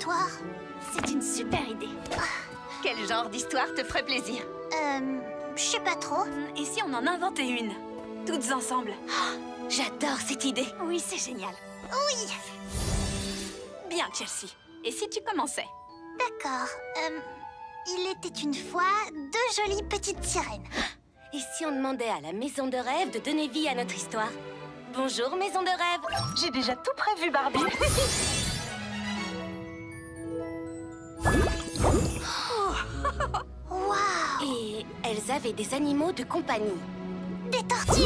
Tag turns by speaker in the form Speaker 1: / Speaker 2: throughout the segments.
Speaker 1: histoire?
Speaker 2: C'est une super idée. Quel genre d'histoire te ferait plaisir?
Speaker 1: Je sais pas trop.
Speaker 2: Et si on en inventait une? Toutes ensemble. Oh, j'adore cette idée. Oui, c'est génial.
Speaker 1: Oui.
Speaker 2: Bien, Chelsea. Et si tu commençais?
Speaker 1: D'accord. Il était une fois deux jolies petites sirènes.
Speaker 3: Et si on demandait à la maison de rêve de donner vie à notre histoire? Bonjour, maison de rêve.
Speaker 2: J'ai déjà tout prévu, Barbie.
Speaker 1: Waouh!
Speaker 3: Et elles avaient des animaux de compagnie.
Speaker 1: Des tortues?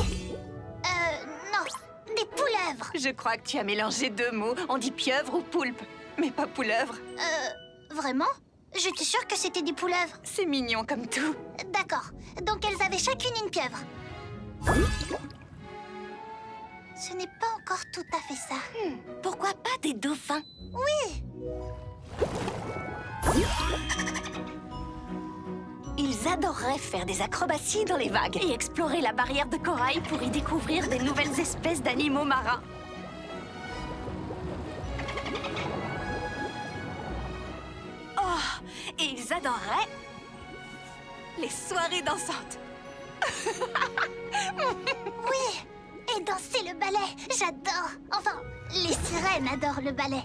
Speaker 1: Non, des couleuvres.
Speaker 2: Je crois que tu as mélangé deux mots. On dit pieuvre ou poulpe, mais pas couleuvre.
Speaker 1: Vraiment? J'étais sûre que c'était des couleuvres.
Speaker 2: C'est mignon comme tout.
Speaker 1: D'accord. Donc elles avaient chacune une pieuvre. Ce n'est pas encore tout à fait ça.
Speaker 3: Pourquoi pas des dauphins?
Speaker 1: Oui!
Speaker 2: Ils adoreraient faire des acrobaties dans les vagues et explorer la barrière de corail pour y découvrir des nouvelles espèces d'animaux marins. Oh, et ils adoreraient les soirées dansantes.
Speaker 1: Oui! Et danser le ballet, j'adore. Enfin, les sirènes adorent le ballet.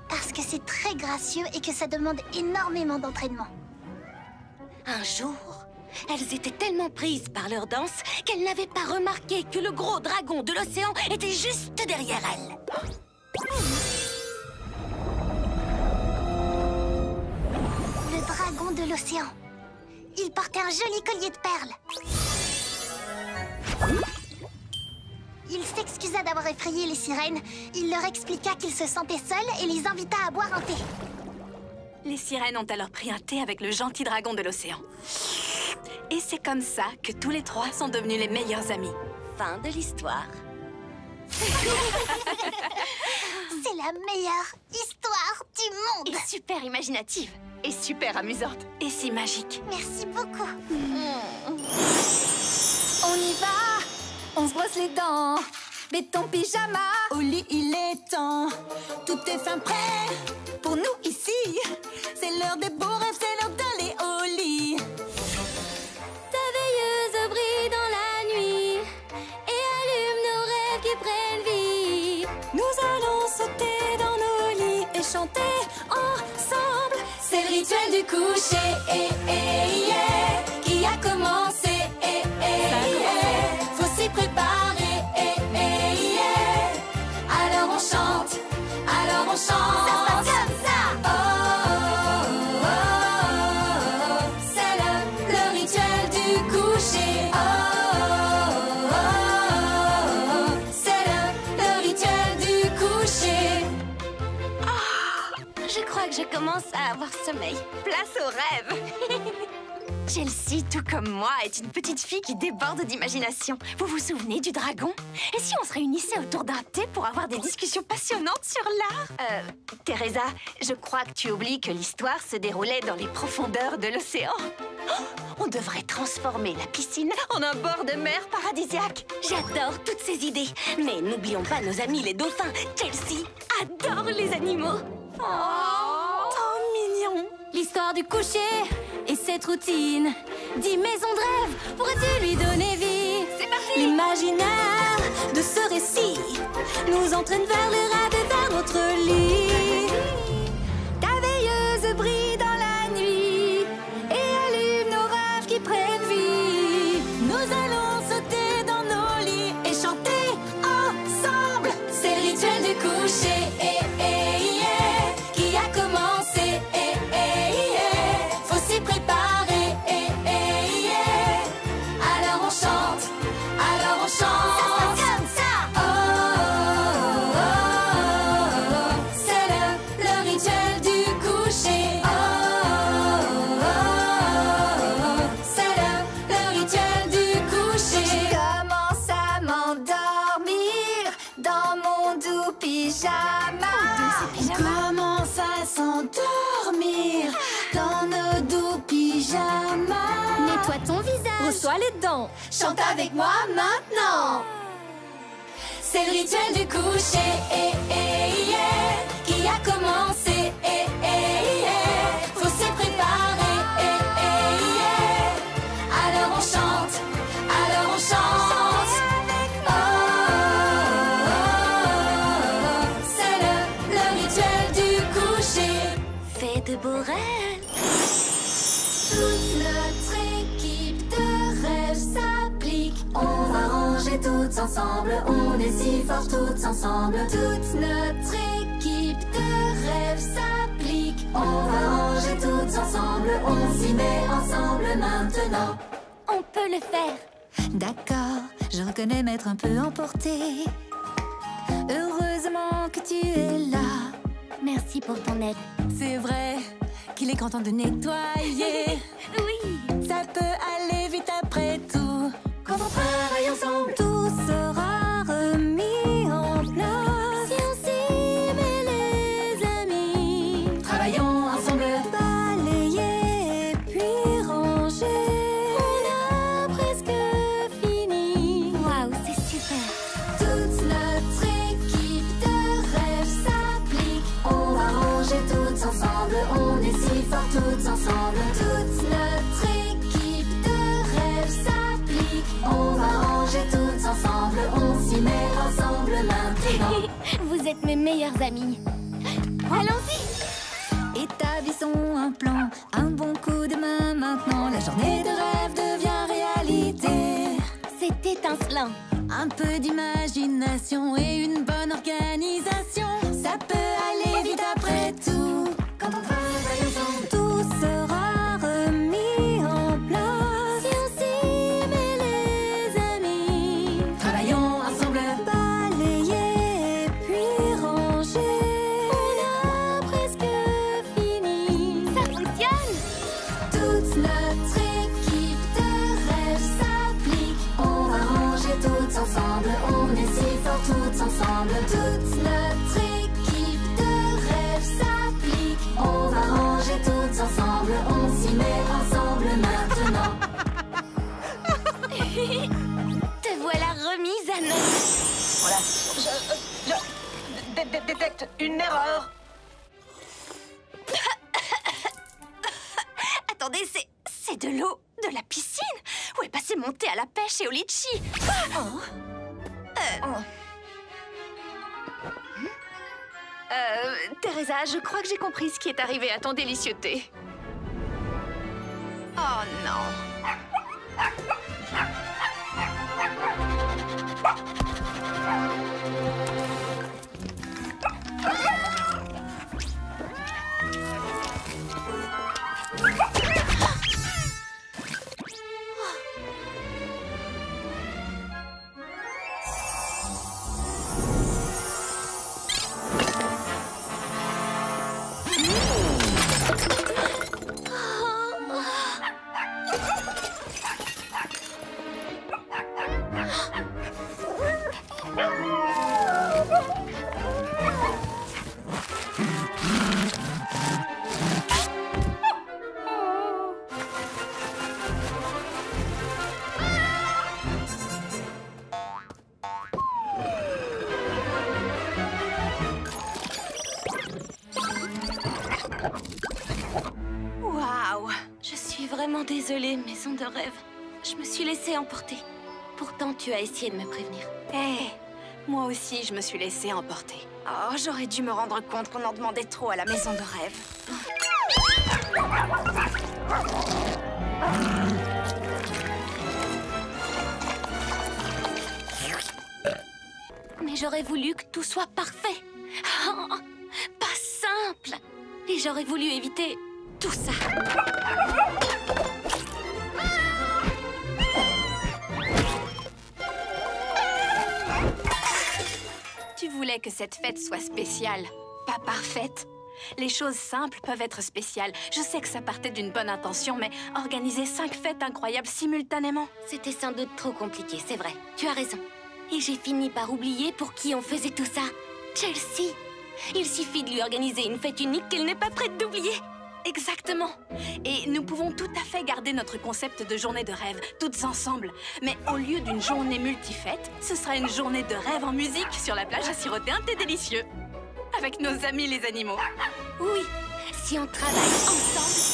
Speaker 1: Parce que c'est très gracieux et que ça demande énormément d'entraînement.
Speaker 3: Un jour, elles étaient tellement prises par leur danse qu'elles n'avaient pas remarqué que le gros dragon de l'océan était juste derrière elles.
Speaker 1: Le dragon de l'océan. Il portait un joli collier de perles. Il s'excusa d'avoir effrayé les sirènes. Il leur expliqua qu'il se sentait seul et les invita à boire un thé.
Speaker 2: Les sirènes ont alors pris un thé avec le gentil dragon de l'océan. Et c'est comme ça que tous les trois sont devenus les meilleurs amis.
Speaker 3: Fin de l'histoire.
Speaker 1: C'est la meilleure histoire du monde.
Speaker 2: Et super imaginative. Et super amusante. Et si magique.
Speaker 1: Merci beaucoup.
Speaker 4: On y va, on se brosse les dents. Mets ton pyjama, au lit il est temps. Tout est fin prêt pour nous ici. C'est l'heure des beaux rêves, c'est l'heure d'aller au lit. Ta veilleuse brille dans la nuit et allume nos rêves qui prennent vie. Nous allons sauter dans nos lits et chanter ensemble. C'est le rituel du coucher, qui a commencé, faut s'y préparer, alors on chante, alors on chante. Ça se passe comme ça. Oh, oh, oh, c'est le rituel du coucher. Oh, oh, oh, c'est le rituel du coucher.
Speaker 3: Je crois que je commence à avoir sommeil.
Speaker 2: Place au rêve. Chelsea, tout comme moi, est une petite fille qui déborde d'imagination. Vous vous souvenez du dragon? Et si on se réunissait autour d'un thé pour avoir des discussions passionnantes sur l'art? Teresa, je crois que tu oublies que l'histoire se déroulait dans les profondeurs de l'océan. Oh, on devrait transformer la piscine en un bord de mer paradisiaque.
Speaker 3: J'adore toutes ces idées. Mais n'oublions pas nos amis les dauphins. Chelsea adore les animaux.
Speaker 2: Oh, trop mignon.
Speaker 4: L'histoire du coucher et cette routine. 10 maisons de rêve, pourrais-tu lui donner vie?
Speaker 2: C'est parti.
Speaker 4: L'imaginaire de ce récit nous entraîne vers les rêves et vers notre lit. Ta veilleuse brille dans la nuit et allume nos rêves qui prennent vie. Nous allons sauter dans nos lits et chanter ensemble. C'est le rituel du coucher, qui a commencé, faut s'y préparer, alors on chante, alors on chante. Ça se passe comme ça. Oh, oh, oh, c'est le rituel du coucher. Oh, oh, oh, c'est le rituel du coucher. Je commence à m'endormir dans mon doux pyjama. On commence à s'endormir dans nos doux pyjamas. Nettoie ton visage, brosse-toi les dents, chante avec moi maintenant. C'est le rituel du coucher, qui a commencé, ranger toutes ensemble. On est si forts toutes ensemble. Toute notre équipe de rêve s'applique. On va ranger toutes ensemble. On s'y met ensemble maintenant.
Speaker 3: On peut le faire.
Speaker 5: D'accord, je reconnais m'être un peu emportée. Heureusement que tu es là.
Speaker 3: Merci pour ton aide.
Speaker 5: C'est vrai qu'il est grand temps de nettoyer.
Speaker 3: Oui.
Speaker 5: Ça peut aller vite après tout.
Speaker 4: Quand on travaille ensemble,
Speaker 5: Tout sera remis en place.
Speaker 3: Si on s'y met les amis.
Speaker 4: travaillons ensemble.
Speaker 5: Balayer puis ranger.
Speaker 3: On a presque fini. Waouh, c'est super.
Speaker 4: Toute notre équipe de rêve s'applique. On va ranger toutes ensemble. On est si forts toutes ensemble. Toute notre équipe de rêve s'applique. On va ranger toutes ensemble. On s'y met ensemble maintenant.
Speaker 3: Vous êtes mes meilleurs amis. Allons-y.
Speaker 5: Établissons un plan, un bon coup de main maintenant. La journée de rêve devient réalité.
Speaker 3: C'est étincelant.
Speaker 5: Un peu d'imagination et une bonne organisation. Ça peut aller vite après tout.
Speaker 4: Quand on travaille ensemble,
Speaker 5: Tout sera remis en place.
Speaker 3: Si on s'y met les amis.
Speaker 4: travaillons ensemble.
Speaker 5: Balayer puis ranger.
Speaker 3: On a presque fini. Ça fonctionne.
Speaker 4: Toute notre équipe de rêve s'applique. On va ranger toutes ensemble. On est si forts toutes ensemble. Toute notre équipe de rêve s'applique. On va ranger toutes ensemble. On s'y met ensemble maintenant.
Speaker 3: Te voilà remise à neuf.
Speaker 6: Voilà. Je détecte une erreur.
Speaker 2: Attendez, c'est de l'eau de la piscine. Où est passé mon thé à la pêche et au litchi? Teresa, je crois que j'ai compris ce qui est arrivé à ton délicieux thé. Oh non. Waouh!
Speaker 3: Je suis vraiment désolée, maison de rêve. Je me suis laissée emporter. Pourtant, tu as essayé de me prévenir.
Speaker 2: Hé, moi aussi, je me suis laissée emporter. Oh, j'aurais dû me rendre compte qu'on en demandait trop à la maison de rêve.
Speaker 3: Mais j'aurais voulu que tout soit parfait. Oh, pas simple. Et j'aurais voulu éviter tout ça.
Speaker 2: Tu voulais que cette fête soit spéciale, pas parfaite. Les choses simples peuvent être spéciales. Je sais que ça partait d'une bonne intention, mais organiser 5 fêtes incroyables simultanément...
Speaker 3: C'était sans doute trop compliqué, c'est vrai. Tu as raison. Et j'ai fini par oublier pour qui on faisait tout ça. Chelsea. Il suffit de lui organiser une fête unique qu'elle n'est pas prête d'oublier.
Speaker 2: Exactement. Et nous pouvons tout à fait garder notre concept de journée de rêve, toutes ensemble. Mais au lieu d'une journée multifête, ce sera une journée de rêve en musique sur la plage à siroter un thé délicieux. Avec nos amis les animaux.
Speaker 3: Oui, si on travaille ensemble...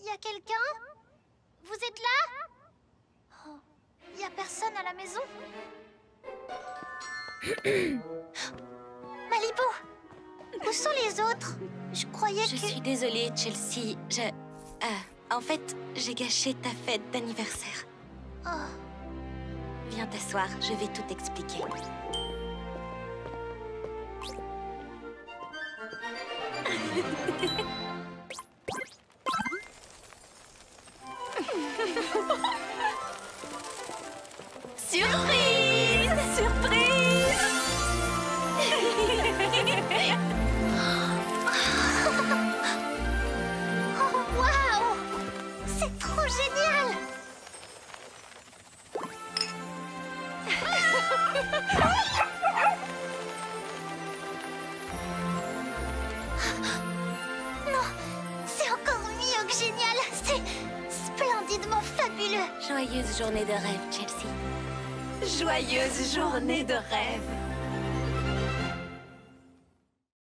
Speaker 1: Y a quelqu'un? Vous êtes là? Oh, y a personne à la maison? Malibu, où sont les les autres? Je croyais
Speaker 3: Je
Speaker 1: que...
Speaker 3: suis désolée, Chelsea. En fait, j'ai gâché ta fête d'anniversaire.
Speaker 1: Oh.
Speaker 3: Viens t'asseoir, je vais tout expliquer.
Speaker 2: Surprise! Surprise!
Speaker 1: Oh, waouh! C'est trop génial! Non, c'est encore mieux que génial! C'est splendidement fabuleux!
Speaker 3: Joyeuse journée de rêve, Chelsea.
Speaker 2: Joyeuse journée de rêve.